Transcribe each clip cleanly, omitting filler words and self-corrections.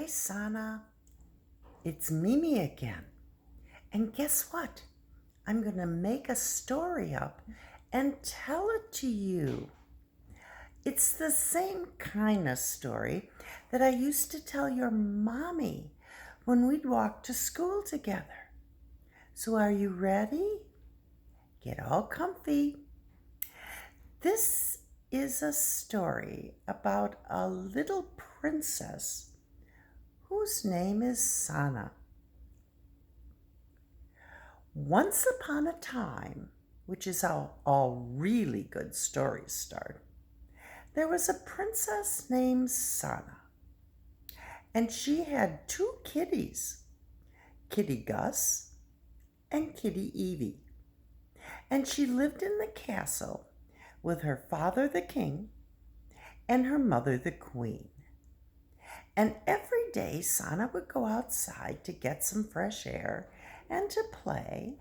Sana. It's Mimi again. And guess what? I'm going to make a story up and tell it to you. It's the same kind of story that I used to tell your mommy when we'd walk to school together. So are you ready? Get all comfy. This is a story about a little princess whose name is Sana. Once upon a time, which is how all really good stories start, there was a princess named Sana, and she had two kitties, Kitty Gus and Kitty Evie, and she lived in the castle with her father the king and her mother the queen. And every day Sana would go outside to get some fresh air and to play,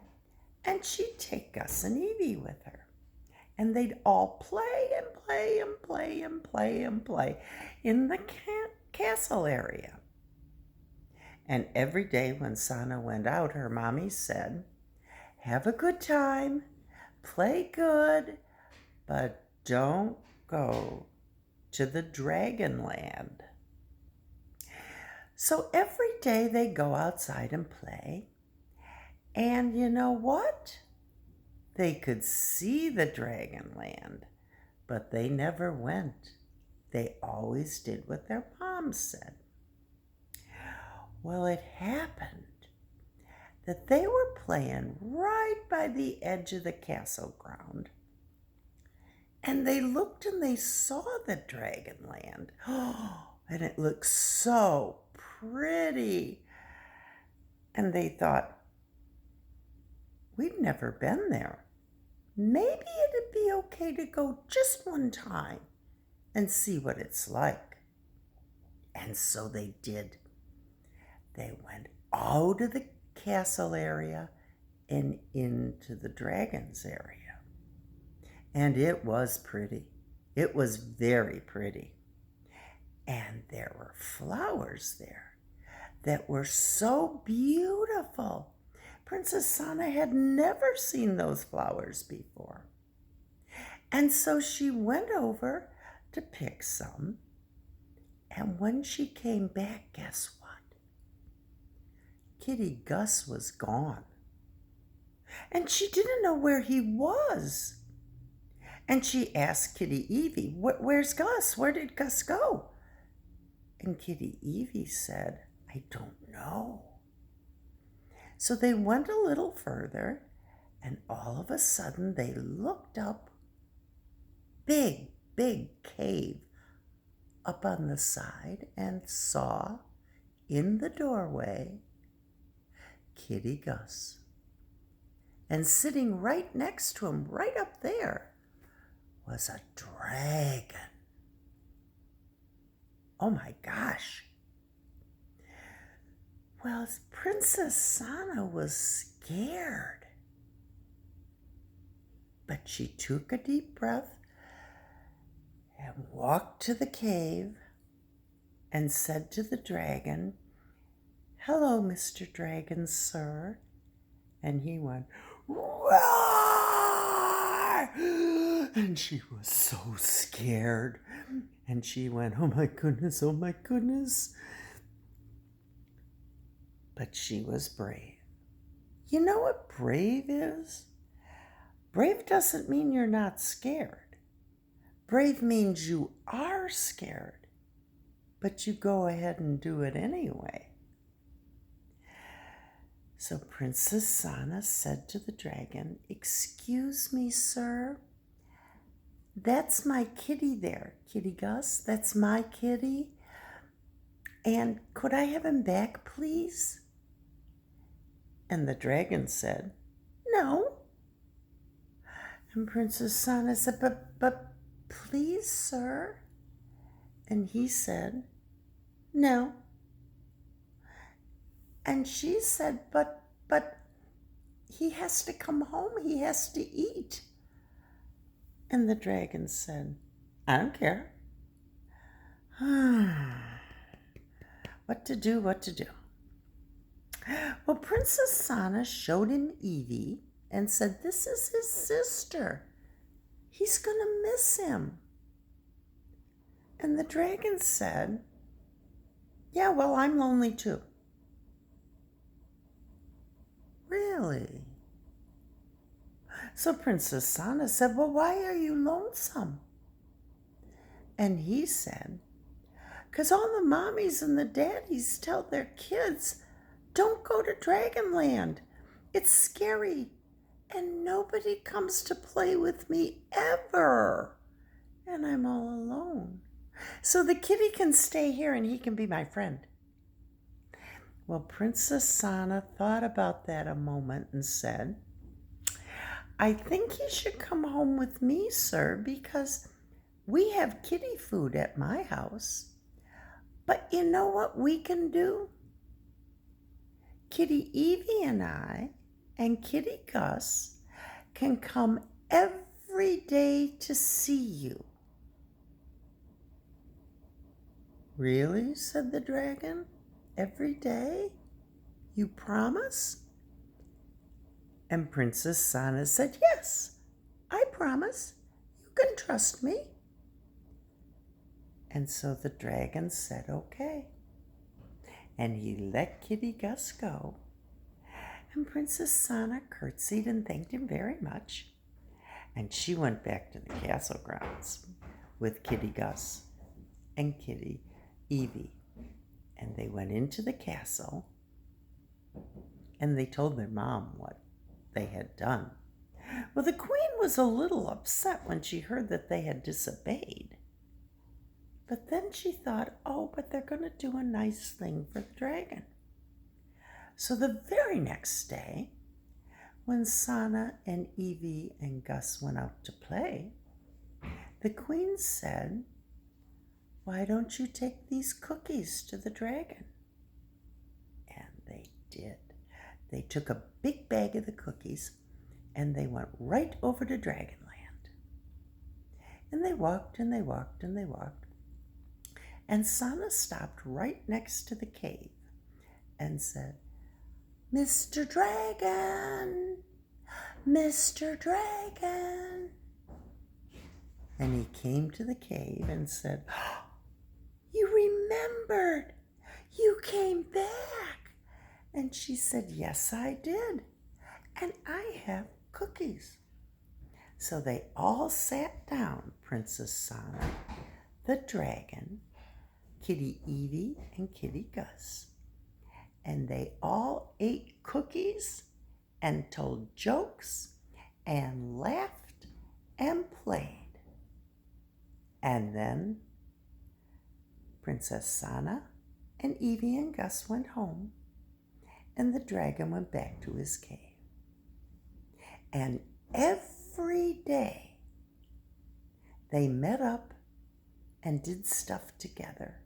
and she'd take Gus and Evie with her. And they'd all play and play and play and play and play in the castle area. And every day when Sana went out, her mommy said, "Have a good time, play good, but don't go to the dragon land." So every day they go outside and play. And you know what? They could see the dragon land, but they never went. They always did what their mom said. Well, it happened that they were playing right by the edge of the castle ground. And they looked and they saw the dragon land. Oh, and it looked so pretty. And they thought, we've never been there. Maybe it'd be okay to go just one time and see what it's like. And so they did. They went out of the castle area and into the dragon's area. And it was pretty. It was very pretty. And there were flowers there that were so beautiful. Princess Sana had never seen those flowers before. And so she went over to pick some. And when she came back, guess what? Kitty Gus was gone. And she didn't know where he was. And she asked Kitty Evie, "Where's Gus? Where did Gus go?" And Kitty Evie said, "I don't know." So they went a little further, and all of a sudden they looked up, big cave up on the side, and saw in the doorway Kitty Gus. And sitting right next to him, right up there, was a dragon. Oh my gosh. Well, Princess Sana was scared. But she took a deep breath and walked to the cave and said to the dragon, "Hello, Mr. Dragon, sir." And he went, "Roar!" And she was so scared. And she went, "Oh my goodness, oh my goodness." But she was brave. You know what brave is? Brave doesn't mean you're not scared. Brave means you are scared, but you go ahead and do it anyway. So Princess Sana said to the dragon, "Excuse me, sir. That's my kitty there, Kitty Gus. That's my kitty. And could I have him back, please?" And the dragon said, "No." And Princess Sana said, but please, sir." And he said, "No." And she said, but he has to come home. He has to eat." And the dragon said, "I don't care." What to do, what to do. Well, Princess Sana showed him Evie and said, "This is his sister. He's going to miss him." And the dragon said, "Yeah, well, I'm lonely too." Really? So Princess Sana said, "Well, why are you lonesome?" And he said, "'Cause all the mommies and the daddies tell their kids, 'Don't go to Dragonland. It's scary. And nobody comes to play with me ever. And I'm all alone. So the kitty can stay here and he can be my friend.'" Well, Princess Sana thought about that a moment and said, "I think he should come home with me, sir, because we have kitty food at my house. But you know what we can do? Kitty Evie and I and Kitty Gus can come every day to see you." "Really?" said the dragon. "Every day? You promise?" And Princess Sana said, "Yes, I promise. You can trust me." And so the dragon said, "Okay." And he let Kitty Gus go. And Princess Sana curtsied and thanked him very much. And she went back to the castle grounds with Kitty Gus and Kitty Evie. And they went into the castle and they told their mom what they had done. Well, the queen was a little upset when she heard that they had disobeyed. But then she thought, oh, but they're going to do a nice thing for the dragon. So the very next day, when Sana and Evie and Gus went out to play, the queen said, "Why don't you take these cookies to the dragon?" And they did. They took a big bag of the cookies and they went right over to Dragonland. And they walked and they walked and they walked. And Sana stopped right next to the cave and said, "Mr. Dragon, Mr. Dragon." And he came to the cave and said, "You remembered. You came back." And she said, "Yes, I did. And I have cookies." So they all sat down, Princess Sana, the dragon, Kitty Evie, and Kitty Gus. And they all ate cookies and told jokes and laughed and played. And then Princess Sana and Evie and Gus went home, and the dragon went back to his cave. And every day they met up and did stuff together.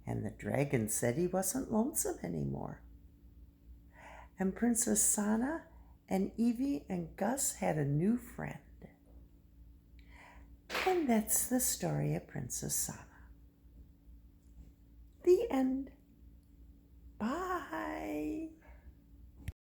And the dragon said he wasn't lonesome anymore. And Princess Sana and Evie and Gus had a new friend. And that's the story of Princess Sana. The end. Bye.